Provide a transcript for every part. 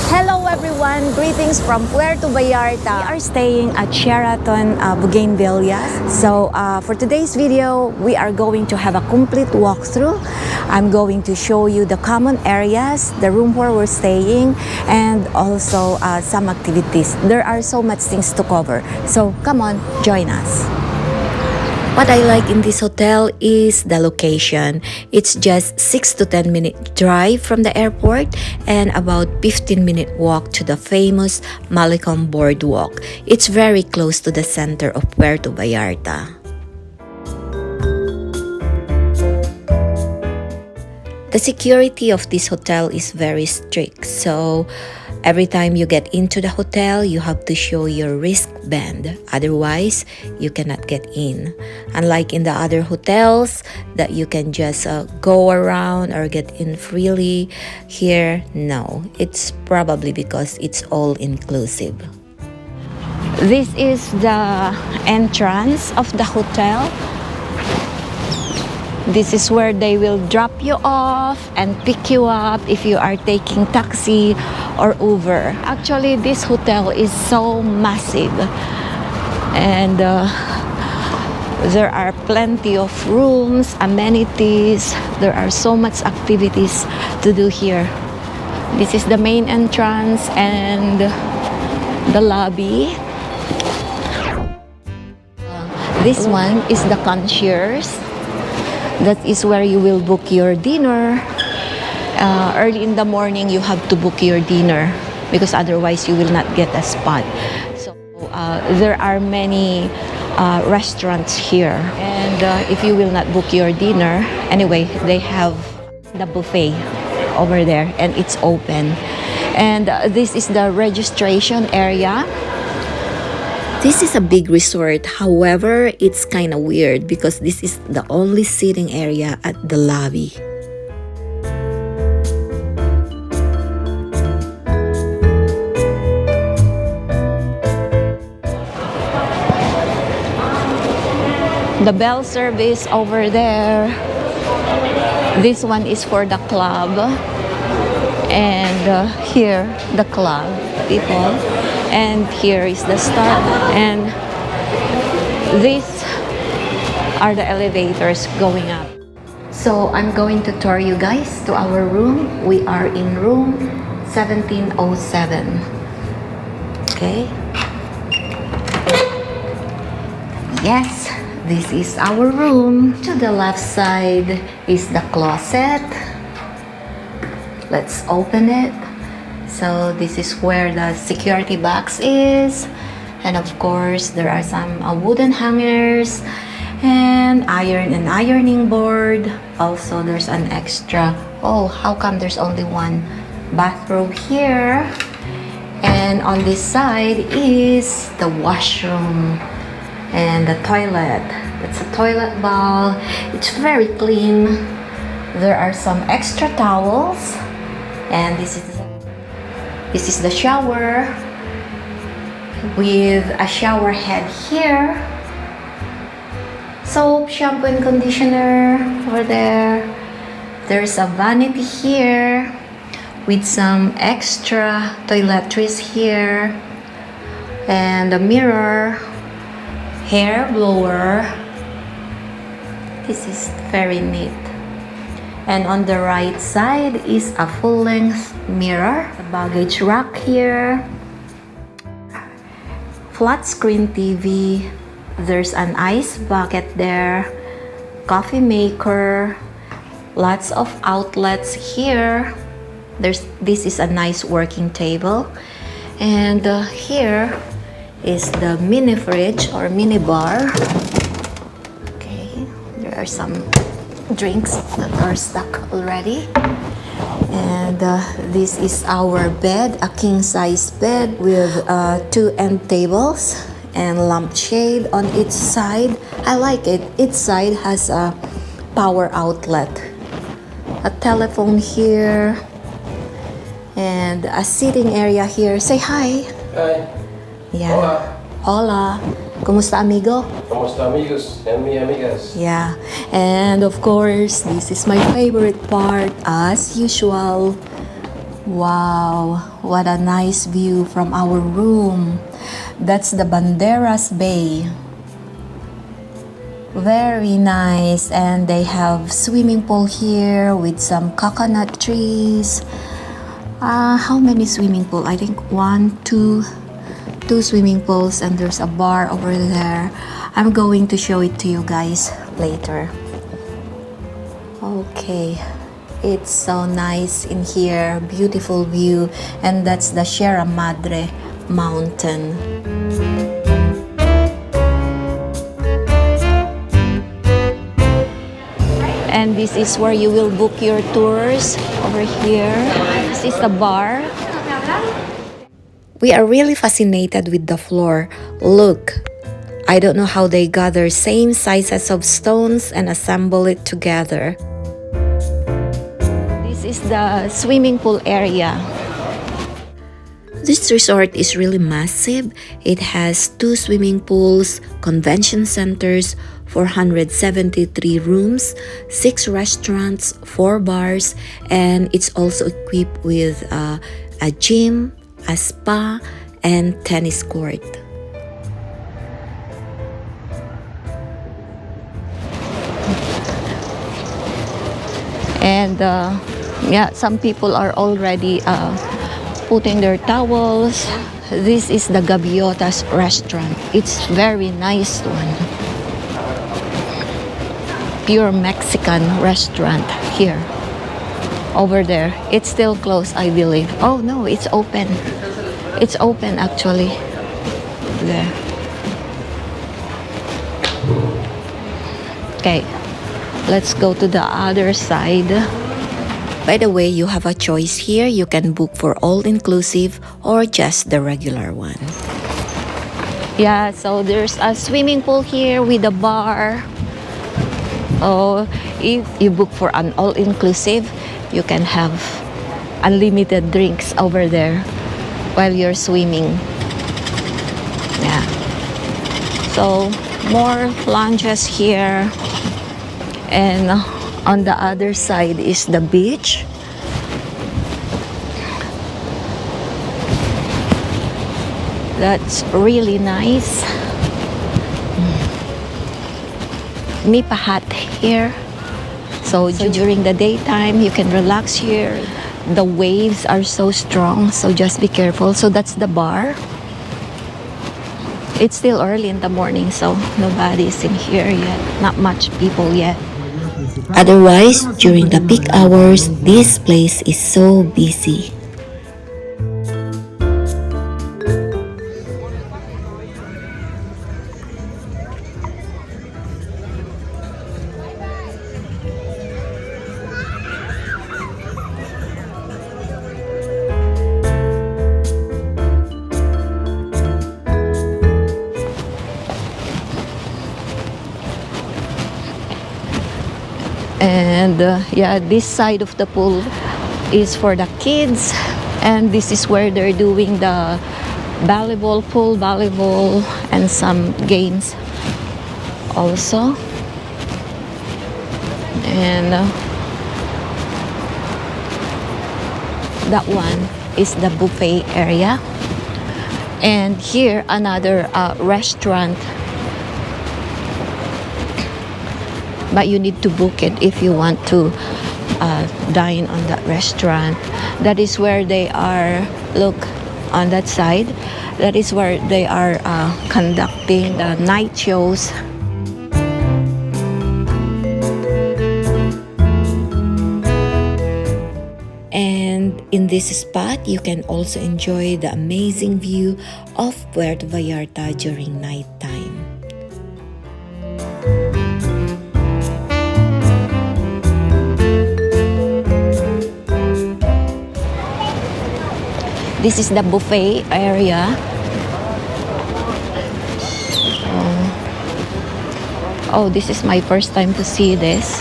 Hello everyone! Greetings from Puerto Vallarta. We are staying at Sheraton Buganvilias. So for today's video, we are going to have a complete walkthrough. I'm going to show you the common areas, the room where we're staying, and also some activities. There are so much things to cover. So come on, join us. What I like in this hotel is the location. It's just 6 to 10 minute drive from the airport and about 15-minute walk to the famous Malecon Boardwalk. It's very close to the center of Puerto Vallarta. The security of this hotel is very strict, so every time you get into the hotel, you have to show your wristband. Otherwise, you cannot get in. Unlike in the other hotels that you can just go around or get in freely, here, no. It's probably because it's all inclusive. This is the entrance of the hotel. This is where they will drop you off and pick you up if you are taking taxi or Uber. Actually, this hotel is so massive and there are plenty of rooms, amenities. There are so much activities to do here. This is the main entrance and the lobby. This one is the concierge. That is where you will book your dinner. Early in the morning, you have to book your dinner because otherwise you will not get a spot. So there are many restaurants here. And if you will not book your dinner, anyway, they have the buffet over there and it's open. And this is the registration area. This is a big resort, however, it's kind of weird because this is the only sitting area at the lobby. The bell service over there. This one is for the club. And here, the club people. And here is the star, and these are the elevators going up. So I'm going to tour you guys to our room. We are in room 1707. Okay. Yes, this is our room. To the left side is the closet. Let's open it. So this is where the security box is, and of course there are some wooden hangers and ironing board. Also there's an extra, oh, how come there's only one bathroom here? And on this side is the washroom and the toilet. That's a toilet bowl. It's very clean. There are some extra towels, and this is the shower with a shower head here. Soap, shampoo, and conditioner over there. There's a vanity here with some extra toiletries here. And a mirror, hair blower. This is very neat. And on the right side is a full-length mirror, a baggage rack here, flat screen TV, there's an ice bucket there, coffee maker, lots of outlets here. This is a nice working table, and here is the mini fridge or mini bar. Okay, there are some drinks that are stuck already. And this is our bed, a king-size bed with 2 end tables and lampshade on each side. I like it. Each side has a power outlet, a telephone here, and a seating area here. Say hi. Hi. Yeah. Hola. Hola. Kumusta, amigo? Kamusta, amigos and mi amigas? Yeah, and of course, this is my favorite part, as usual, Wow, what a nice view from our room. That's the Banderas Bay. Very nice, and they have swimming pool here with some coconut trees. How many swimming pool? I think two swimming pools, and there's a bar over there. I'm going to show it to you guys later. Okay, it's so nice in here, beautiful view, and that's the Sierra Madre mountain. And this is where you will book your tours over here. This is the bar. We are really fascinated with the floor. Look, I don't know how they gather same sizes of stones and assemble it together. This is the swimming pool area. This resort is really massive. It has 2 swimming pools, convention centers, 473 rooms, 6 restaurants, 4 bars, and it's also equipped with a gym, a spa, and tennis court. And yeah, some people are already putting their towels. This is the Gaviotas restaurant. It's very nice one. Pure Mexican restaurant here. Over there. It's still closed, I believe. Oh no, it's open. It's open actually. There. Okay. Let's go to the other side. By the way, you have a choice here. You can book for all-inclusive or just the regular one. Yeah, so there's a swimming pool here with a bar. Oh, if you book for an all-inclusive, you can have unlimited drinks over there while you're swimming. Yeah. So, more lounges here. And on the other side is the beach. That's really nice. Nipa hut here. So during the daytime, you can relax here. The waves are so strong, so just be careful. So that's the bar. It's still early in the morning, so nobody's in here yet. Not much people yet. Otherwise, during the peak hours, this place is so busy. And yeah, this side of the pool is for the kids, and this is where they're doing the volleyball, pool volleyball, and some games also. And that one is the buffet area. And here another restaurant, but you need to book it if you want to dine on that restaurant. That is where they are, look on that side, that is where they are conducting the night shows. And in this spot, you can also enjoy the amazing view of Puerto Vallarta during nighttime. This is the buffet area. Oh, this is my first time to see this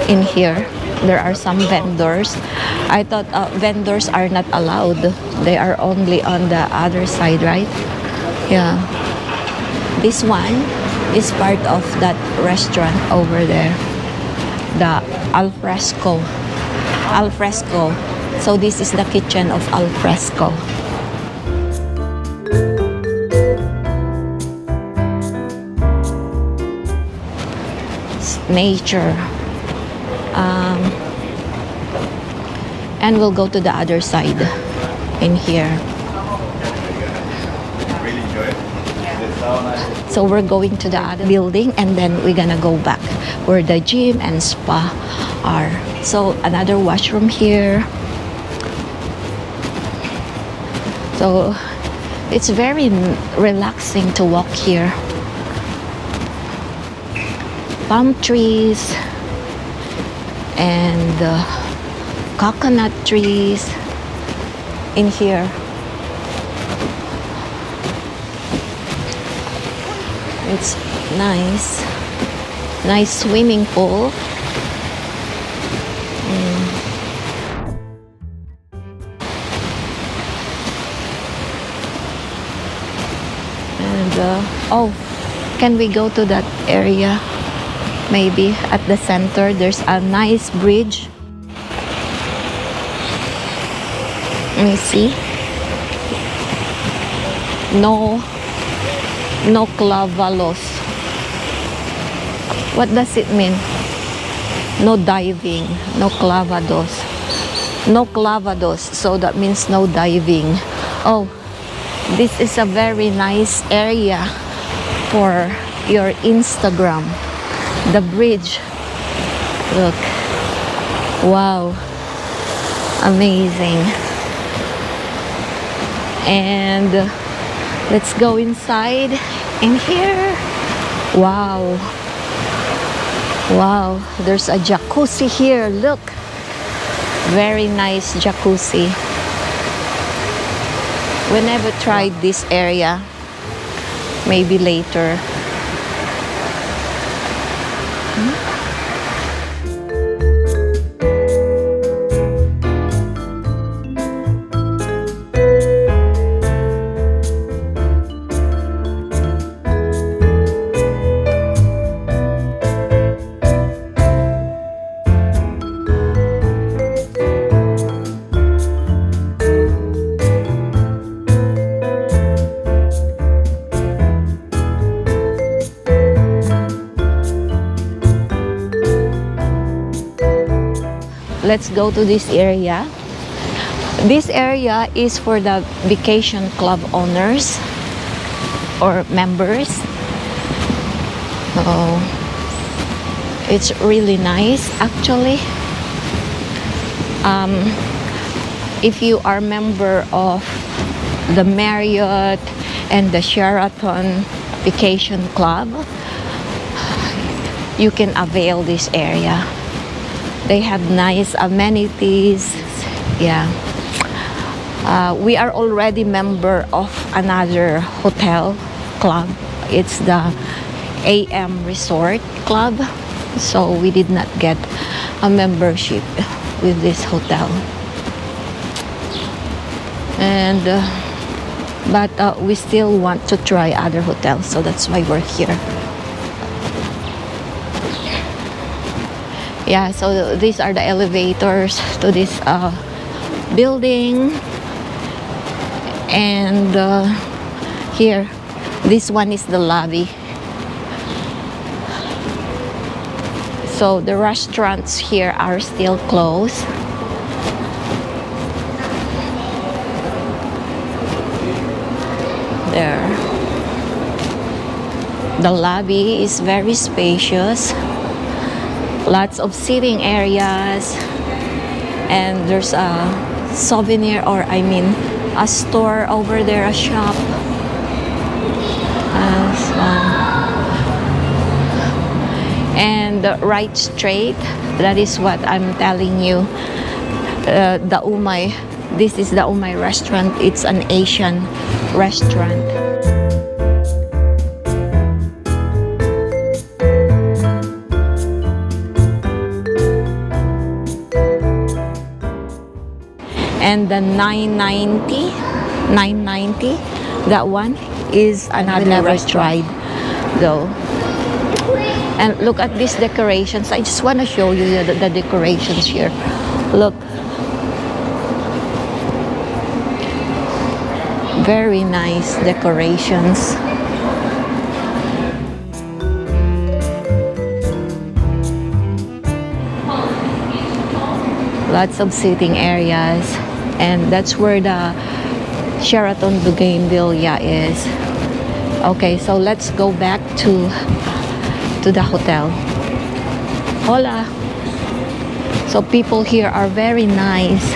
in here. There are some vendors. I thought vendors are not allowed. They are only on the other side, right? Yeah. This one is part of that restaurant over there. The Al fresco So this is the kitchen of al fresco. It's nature. And we'll go to the other side in here. So we're going to the other building and then we're gonna go back where the gym and spa are. So another washroom here. So it's very relaxing to walk here. Palm trees and coconut trees in here. It's nice. Nice swimming pool. And oh, can we go to that area? Maybe at the center there's a nice bridge. Let me see. No clavalos. What does it mean? No diving, no clavados. No clavados, so that means no diving. Oh, this is a very nice area for your Instagram. The bridge. Look. Wow. Amazing. And let's go inside in here. Wow. Wow, there's a jacuzzi here. Look. Very nice jacuzzi. We never tried this area. Maybe later. Let's go to this area. This area is for the vacation club owners or members. So it's really nice actually. If you are a member of the Marriott and the Sheraton Vacation Club, you can avail this area. They have nice amenities. Yeah. We are already member of another hotel club. It's the AM Resort Club. So we did not get a membership with this hotel. And but we still want to try other hotels, so that's why we're here. Yeah, so these are the elevators to this building. And here, this one is the lobby. So the restaurants here are still closed. There. The lobby is very spacious. Lots of seating areas. And there's a souvenir, or I mean, a store over there, a shop. And right straight, that is what I'm telling you. The Umay, this is the Umay restaurant. It's an Asian restaurant. And the 990, that one is another restaurant though. And look at these decorations. I just want to show you the decorations here. Look. Very nice decorations. Lots of sitting areas, and that's where the Sheraton Buganvilias is. Okay, so let's go back to the hotel. Hola. So people here are very nice.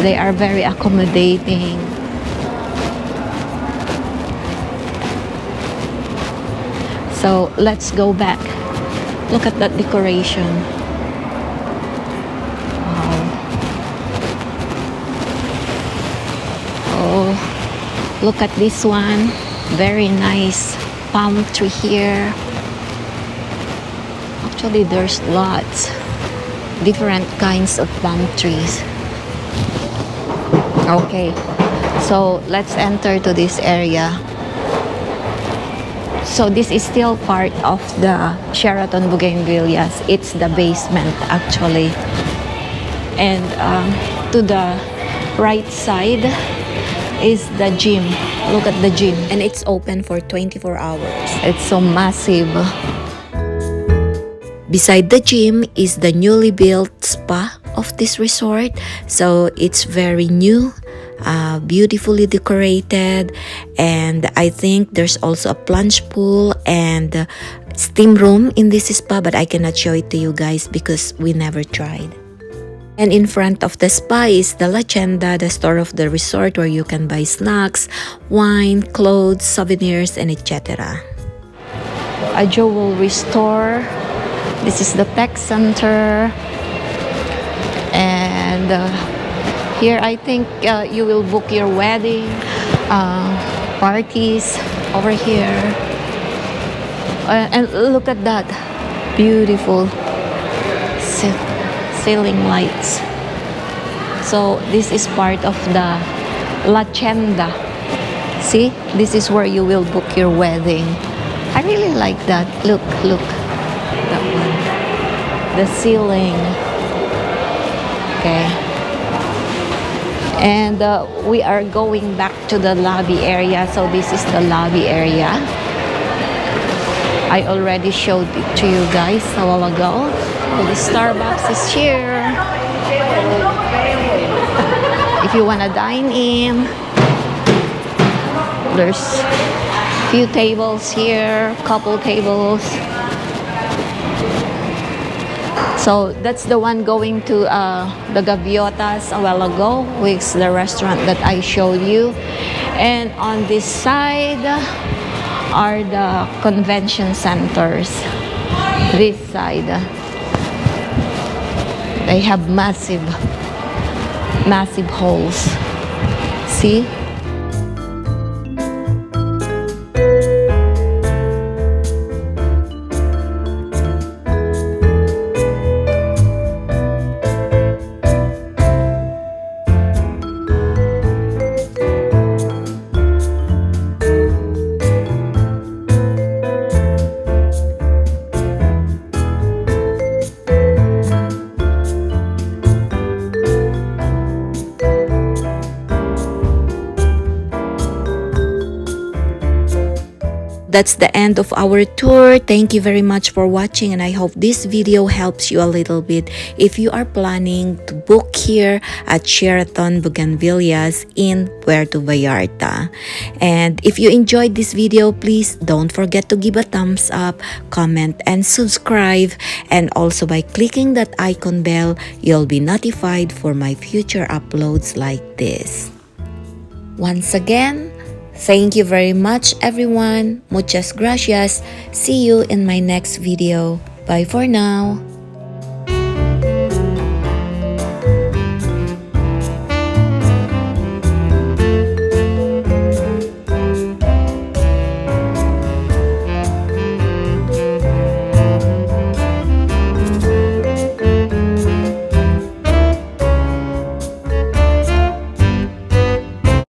They are very accommodating. So let's go back. Look at that decoration. Wow. Oh, look at this one. Very nice palm tree here. Actually, there's lots. Different kinds of palm trees. Okay, so let's enter to this area. So this is still part of the Sheraton Buganvilias. It's the basement actually. And to the right side is the gym. Look at the gym. And it's open for 24 hours. It's so massive. Beside the gym is the newly built spa of this resort. So it's very new, beautifully decorated, and I think there's also a plunge pool and steam room in this spa, but I cannot show it to you guys because we never tried. And in front of the spa is the Lachenda, the store of the resort where you can buy snacks, wine, clothes, souvenirs, and etc. A jewelry store. This is the tech center. And here I think you will book your wedding, parties over here. And look at that. Beautiful ceiling lights. So this is part of the Lachenda. See, this is where you will book your wedding. I really like that. Look, that one. The ceiling. Okay. And we are going back to the lobby area. So this is the lobby area. I already showed it to you guys a while ago. So the Starbucks is here. If you want to dine in, there's few tables here, couple tables. So that's the one going to the Gaviotas a while ago, which is the restaurant that I showed you. And on this side are the convention centers. This side, they have massive halls. See? That's the end of our tour. Thank you very much for watching, and I hope this video helps you a little bit if you are planning to book here at Sheraton Buganvilias in Puerto Vallarta. And if you enjoyed this video, please don't forget to give a thumbs up, comment, and subscribe. And also by clicking that icon bell, you'll be notified for my future uploads like this. Once again, thank you very much, everyone. Muchas gracias. See you in my next video. Bye for now.